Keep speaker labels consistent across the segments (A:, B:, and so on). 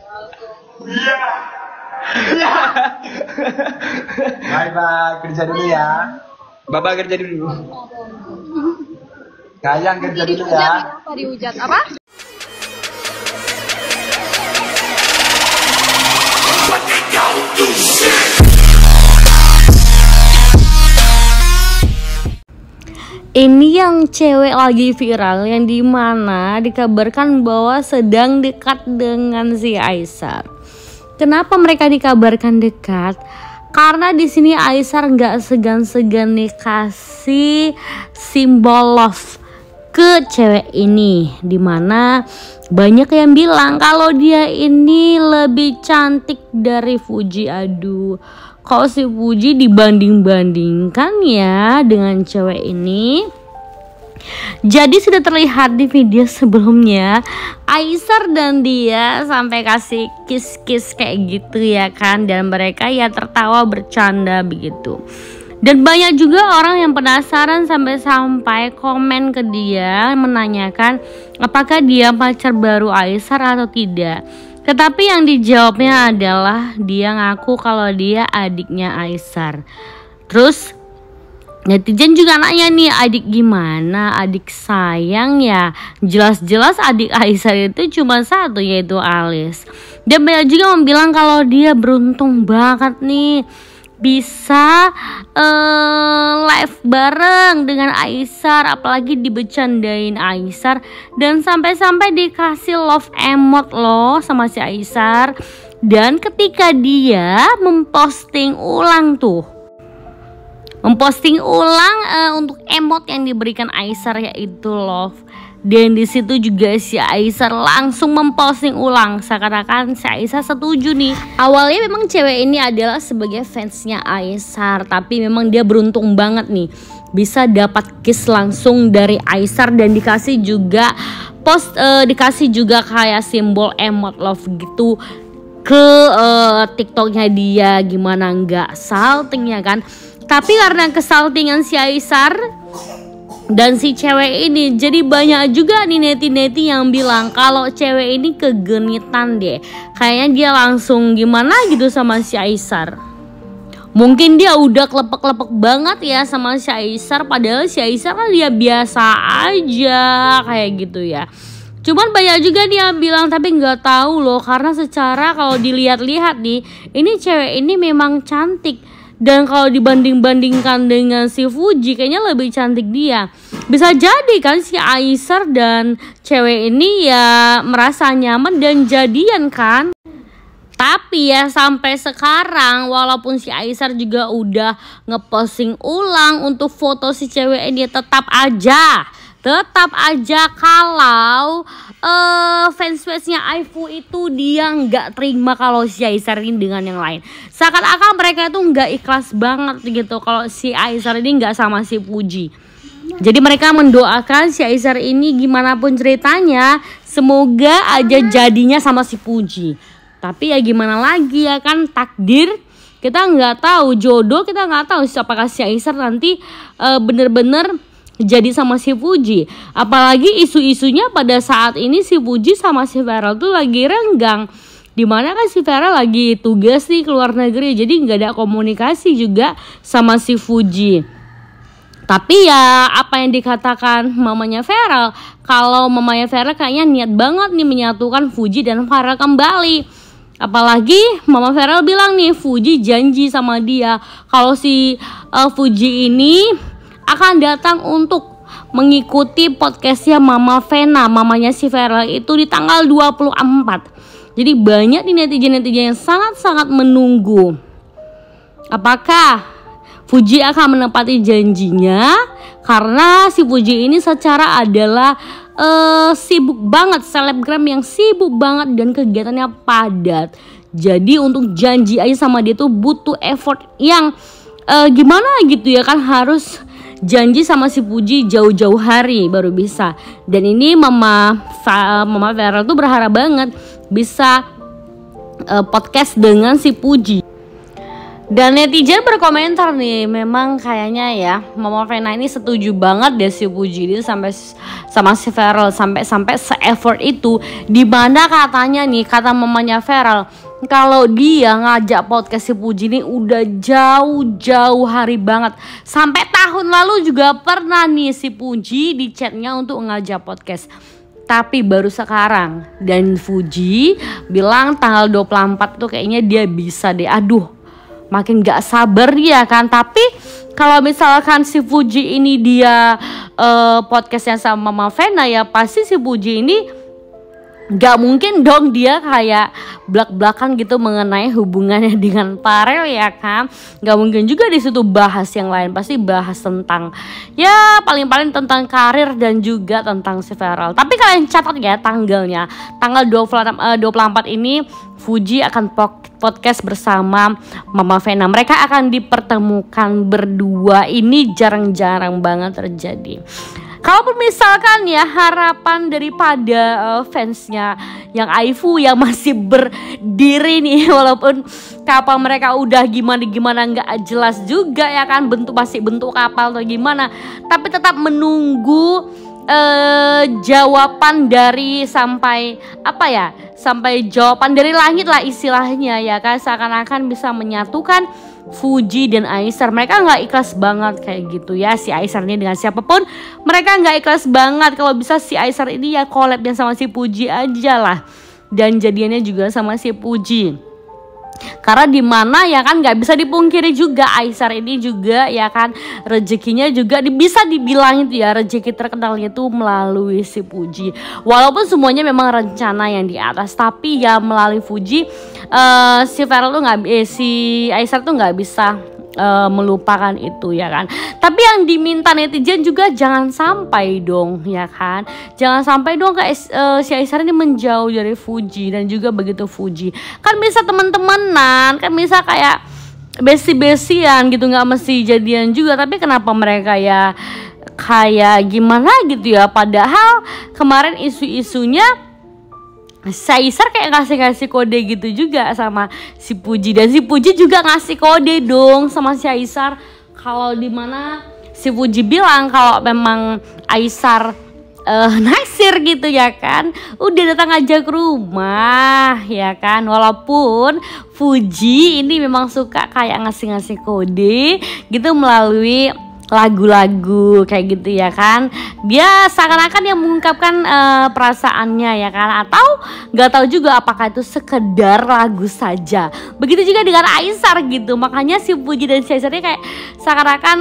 A: Bye bye, kerja dulu ya.
B: Bapak kerja dulu.
A: Kayang kerja dulu ya.
C: Apa dihujat? Apa?
D: Ini yang cewek lagi viral, yang dimana dikabarkan bahwa sedang dekat dengan si Aisar. Kenapa mereka dikabarkan dekat? Karena di sini Aisar nggak segan-segan nih kasih simbol love ke cewek ini, dimana banyak yang bilang kalau dia ini lebih cantik dari Fuji. Aduh, kok si Fuji dibanding-bandingkan ya dengan cewek ini. Jadi sudah terlihat di video sebelumnya Aisar dan dia sampai kasih kiss-kiss kayak gitu ya kan, dan mereka ya tertawa bercanda begitu. Dan banyak juga orang yang penasaran sampai komen ke dia menanyakan apakah dia pacar baru Aisar atau tidak. Tetapi yang dijawabnya adalah dia ngaku kalau dia adiknya Aisar. Terus netizen juga nanya nih, adik gimana? Adik sayang ya. Jelas-jelas adik Aisar itu cuma satu, yaitu Alis. Dan banyak juga yang bilang kalau dia beruntung banget nih bisa live bareng dengan Aisar, apalagi dibecandain Aisar dan sampai-sampai dikasih love emote loh sama si Aisar. Dan ketika dia memposting ulang untuk emot yang diberikan Aisar yaitu love, dan di situ juga si Aisar langsung memposting ulang seakan-akan si Aisar setuju nih. Awalnya memang cewek ini adalah sebagai fansnya Aisar, tapi memang dia beruntung banget nih bisa dapat kiss langsung dari Aisar dan dikasih juga kayak simbol emot love gitu ke TikToknya dia. Gimana nggak salting ya kan? Tapi karena kesaltingan si Aisar dan si cewek ini, jadi banyak juga nih neti-neti yang bilang kalau cewek ini kegenitan deh. Kayaknya dia langsung gimana gitu sama si Aisar. Mungkin dia udah klepek-klepek banget ya sama si Aisar, padahal si Aisar kan dia biasa aja kayak gitu ya. Cuman banyak juga dia bilang tapi nggak tahu loh, karena secara kalau dilihat-lihat nih, ini cewek ini memang cantik. Dan kalau dibanding-bandingkan dengan si Fuji, kayaknya lebih cantik dia. Bisa jadi kan si Aisar dan cewek ini ya merasa nyaman dan jadian kan. Tapi ya sampai sekarang walaupun si Aisar juga udah ngeposting ulang untuk foto si cewek ini, tetap aja kalau fans-fansnya Aifu itu dia nggak terima kalau si Aisar ini dengan yang lain. Seakan-akan mereka itu nggak ikhlas banget gitu kalau si Aisar ini nggak sama si Fuji. Jadi mereka mendoakan si Aisar ini gimana pun ceritanya semoga aja jadinya sama si Fuji. Tapi ya gimana lagi ya kan, takdir kita nggak tahu, jodoh kita nggak tahu apakah si Aisar nanti bener-bener jadi sama si Fuji. Apalagi isu-isunya pada saat ini si Fuji sama si Feral tuh lagi renggang, dimana kan si Feral lagi tugas nih ke luar negeri, jadi nggak ada komunikasi juga sama si Fuji. Tapi ya apa yang dikatakan mamanya Feral, kalau mamanya Feral kayaknya niat banget nih menyatukan Fuji dan Feral kembali. Apalagi mama Feral bilang nih Fuji janji sama dia kalau si Fuji ini akan datang untuk mengikuti podcastnya Mama Vena, mamanya si Feral itu di tanggal 24. Jadi banyak nih netizen-netizen yang sangat-sangat menunggu apakah Fuji akan menepati janjinya, karena si Fuji ini secara adalah sibuk banget, selebgram yang sibuk banget dan kegiatannya padat. Jadi untuk janji aja sama dia tuh butuh effort yang gimana gitu ya kan, harus janji sama si Fuji jauh-jauh hari baru bisa. Dan ini mama Feral tuh berharap banget bisa podcast dengan si Fuji. Dan netizen berkomentar nih, memang kayaknya ya Mama Vena ini setuju banget deh si Puji ini sampai sama si Feral sampai se-effort itu, dimana katanya nih, kata mamanya Feral, kalau dia ngajak podcast si Puji ini udah jauh-jauh hari banget. Sampai tahun lalu juga pernah nih si Puji di chatnya untuk ngajak podcast, tapi baru sekarang. Dan Fuji bilang tanggal 24 tuh kayaknya dia bisa deh. Aduh, makin gak sabar ya kan. Tapi kalau misalkan si Fuji ini dia podcastnya sama Mama Vena, ya pasti si Fuji ini gak mungkin dong dia kayak belak-belakan gitu mengenai hubungannya dengan Farel ya kan. Gak mungkin juga di situ bahas yang lain, pasti bahas tentang ya paling-paling tentang karir dan juga tentang si Farel. Tapi kalian catat ya tanggalnya, tanggal 24 ini Fuji akan podcast bersama Mama Vena. Mereka akan dipertemukan berdua, ini jarang-jarang banget terjadi. Kalaupun misalkan ya harapan daripada fansnya yang Aifu yang masih berdiri nih, walaupun kapal mereka udah gimana nggak jelas juga ya kan, masih bentuk kapal atau gimana, tapi tetap menunggu jawaban dari sampai jawaban dari langit lah istilahnya ya kan, seakan-akan bisa menyatukan Fuji dan Aisar. Mereka nggak ikhlas banget kayak gitu ya, si Aisar ini dengan siapapun mereka nggak ikhlas banget. Kalau bisa si Aisar ini ya collabnya sama si Fuji aja lah, dan jadiannya juga sama si Fuji. Karena dimana ya kan nggak bisa dipungkiri juga Aisar ini juga ya kan rezekinya juga bisa dibilang itu ya, rezeki terkenalnya itu melalui si Fuji. Walaupun semuanya memang rencana yang di atas, tapi ya melalui Fuji si Farel tuh si Aisar tuh nggak bisa melupakan itu ya kan. Tapi yang diminta netizen juga jangan sampai dong ya kan, jangan sampai dong si Aisar ini menjauh dari Fuji dan juga begitu Fuji. Kan bisa teman-temanan, kan bisa kayak besi-besian gitu, nggak mesti jadian juga. Tapi kenapa mereka ya kayak gimana gitu ya, padahal kemarin isu-isunya si Aisar kayak ngasih kode gitu juga sama si Puji, dan si Puji juga ngasih kode dong sama si Aisar. Kalau dimana si Puji bilang kalau memang Aisar naksir gitu ya kan, udah datang aja ke rumah ya kan. Walaupun Fuji ini memang suka kayak ngasih kode gitu melalui lagu-lagu kayak gitu ya kan, dia seakan-akan yang mengungkapkan perasaannya ya kan, atau nggak tahu juga apakah itu sekedar lagu saja. Begitu juga dengan Aisar gitu, makanya si Puji dan si Aisar ini kayak seakan-akan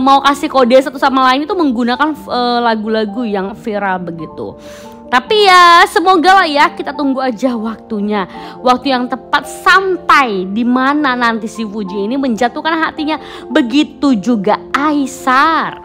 D: mau kasih kode satu sama lain itu menggunakan lagu-lagu yang viral begitu. Tapi ya semoga lah ya, kita tunggu aja waktunya, waktu yang tepat sampai dimana nanti si Fuji ini menjatuhkan hatinya, begitu juga Aisar.